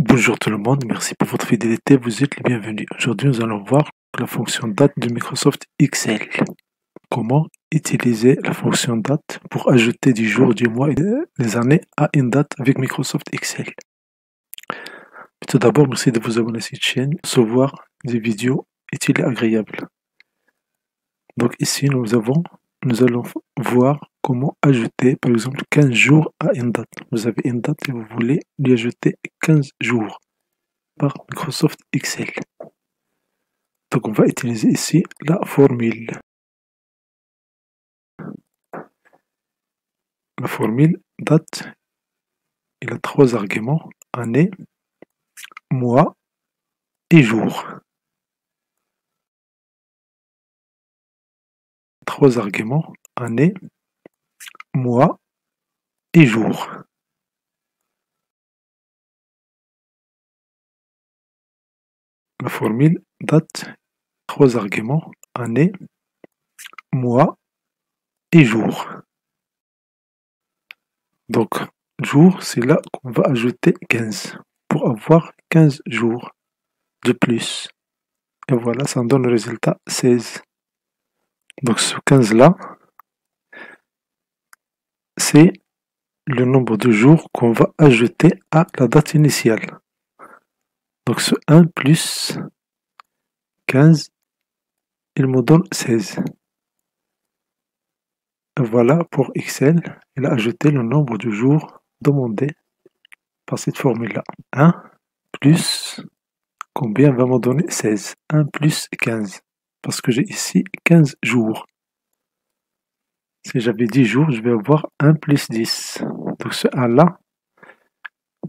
Bonjour tout le monde, merci pour votre fidélité, vous êtes les bienvenus. Aujourd'hui, nous allons voir la fonction date de Microsoft Excel. Comment utiliser la fonction date pour ajouter du jour, du mois et des années à une date avec Microsoft Excel. Tout d'abord, merci de vous abonner à cette chaîne, recevoir des vidéos utiles et agréables. Donc ici, nous allons voir comment ajouter, par exemple, 15 jours à une date. Vous avez une date et vous voulez lui ajouter 15 jours par Microsoft Excel. Donc on va utiliser ici la formule. La formule date, il a trois arguments, année, mois et jour. Trois arguments, année, mois et jour. La formule date, trois arguments, année, mois et jour. Donc, jour, c'est là qu'on va ajouter 15 pour avoir 15 jours de plus. Et voilà, ça donne le résultat 16. Donc, ce 15-là, c'est le nombre de jours qu'on va ajouter à la date initiale. Donc, ce 1 plus 15, il me donne 16. Voilà, pour Excel, il a ajouté le nombre de jours demandé par cette formule-là. 1 plus combien va me donner 16. 1 plus 15. Parce que j'ai ici 15 jours. Si j'avais 10 jours, je vais avoir 1 plus 10. Donc ce 1-là,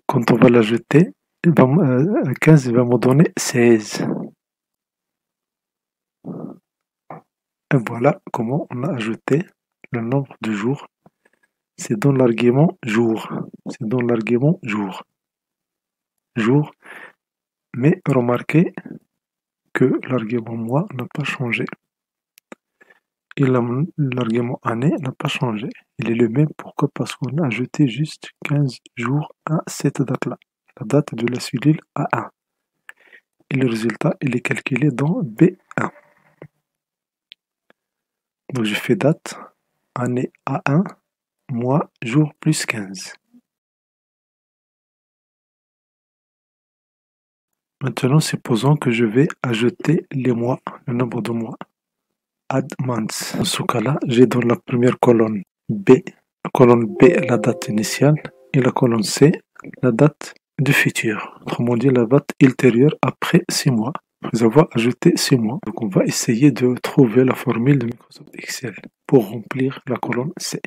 quand on va l'ajouter, 15 va me donner 16. Et voilà comment on a ajouté le nombre de jours. C'est dans l'argument jour. C'est dans l'argument jour. Jour. Mais remarquez que l'argument mois n'a pas changé. Et l'argument année n'a pas changé. Il est le même. Pourquoi? Parce qu'on a ajouté juste 15 jours à cette date-là. La date de la cellule A1. Et le résultat, il est calculé dans B1. Donc je fais date, année A1, mois, jour plus 15. Maintenant, supposons que je vais ajouter les mois, le nombre de mois. Add months. Dans ce cas-là, j'ai dans la première colonne B, la date initiale, et la colonne C, la date du futur. Autrement dit, la date ultérieure après 6 mois. Après avoir ajouté 6 mois. Donc, on va essayer de trouver la formule de Microsoft Excel pour remplir la colonne C.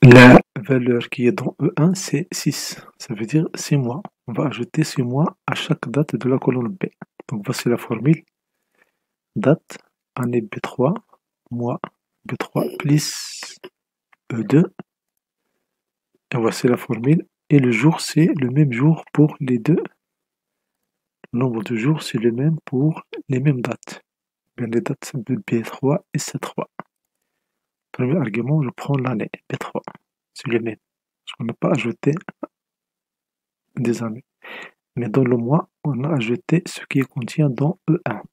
La valeur qui est dans E1, c'est 6. Ça veut dire 6 mois. On va ajouter 6 mois à chaque date de la colonne B. Donc, voici la formule. Date, année B3, mois B3 plus E2. Et voici la formule. Et le jour, c'est le même jour pour les deux. Le nombre de jours, c'est le même pour les mêmes dates. Bien, les dates de B3 et C3. Premier argument, je prends l'année B3. C'est le même. Parce qu'on n'a pas ajouté des années. Mais dans le mois, on a ajouté ce qui est contient dans E1.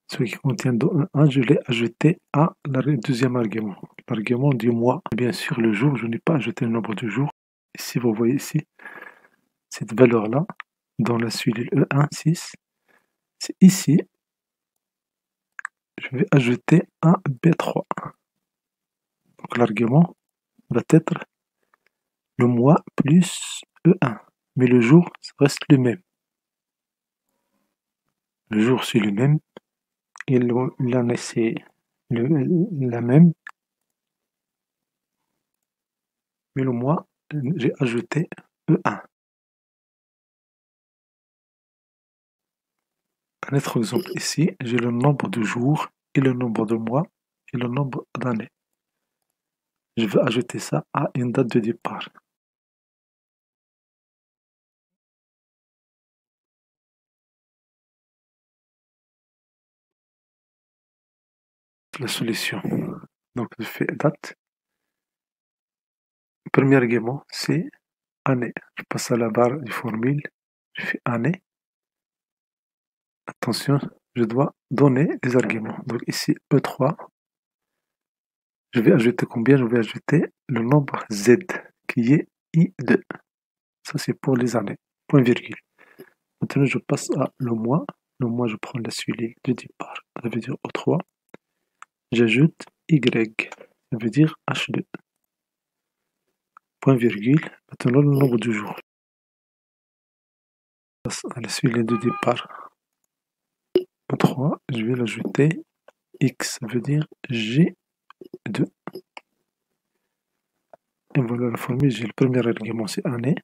Ce qui contient dans E1, je l'ai ajouté à le deuxième argument. L'argument du mois, bien sûr, le jour, je n'ai pas ajouté le nombre de jours. Ici, vous voyez ici, cette valeur-là, dans la cellule E1, 6, c'est ici, je vais ajouter un B3. Donc l'argument va être le mois plus E1. Mais le jour, ça reste le même. Le jour, c'est le même. Et l'année, c'est la même. Mais le mois, j'ai ajouté E1. Un autre exemple ici, j'ai le nombre de jours et le nombre de mois et le nombre d'années. Je vais ajouter ça à une date de départ. La solution. Donc je fais date, Premier argument, c'est année. Je passe à la barre du formule, je fais année. Attention, je dois donner les arguments. Donc ici, E3, je vais ajouter combien? Je vais ajouter le nombre Z, qui est I2. Ça, c'est pour les années. Point virgule. Maintenant, je passe à le mois. Le mois, je prends la suite de départ. Ça veut dire O3. J'ajoute Y. Ça veut dire H2. Point virgule. Maintenant, le nombre de jours. Je passe à la suite de départ. O3, je vais l'ajouter X. Ça veut dire G2. Et voilà la formule. J'ai le premier argument, c'est année.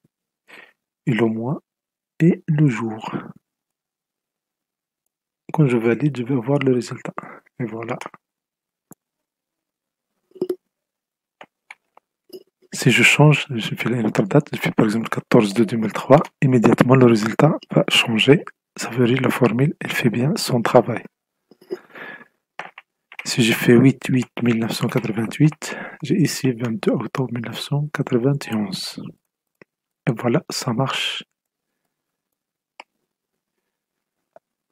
Et le mois et le jour. Quand je valide, je vais voir le résultat. Et voilà. Si je change, je fais une autre date, je fais par exemple 14 de 2003, immédiatement le résultat va changer. Ça veut dire la formule, elle fait bien son travail. Si je fais 8-8-1988, j'ai ici 22 octobre 1991. Et voilà, ça marche.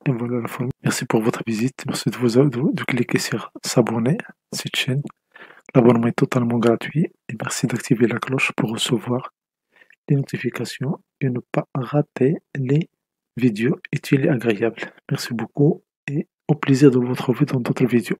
Et voilà la formule. Merci pour votre visite. Merci de cliquer sur s'abonner à cette chaîne. L'abonnement est totalement gratuit. Et merci d'activer la cloche pour recevoir les notifications et ne pas rater les vidéos utiles et agréables. Merci beaucoup et au plaisir de vous retrouver dans d'autres vidéos.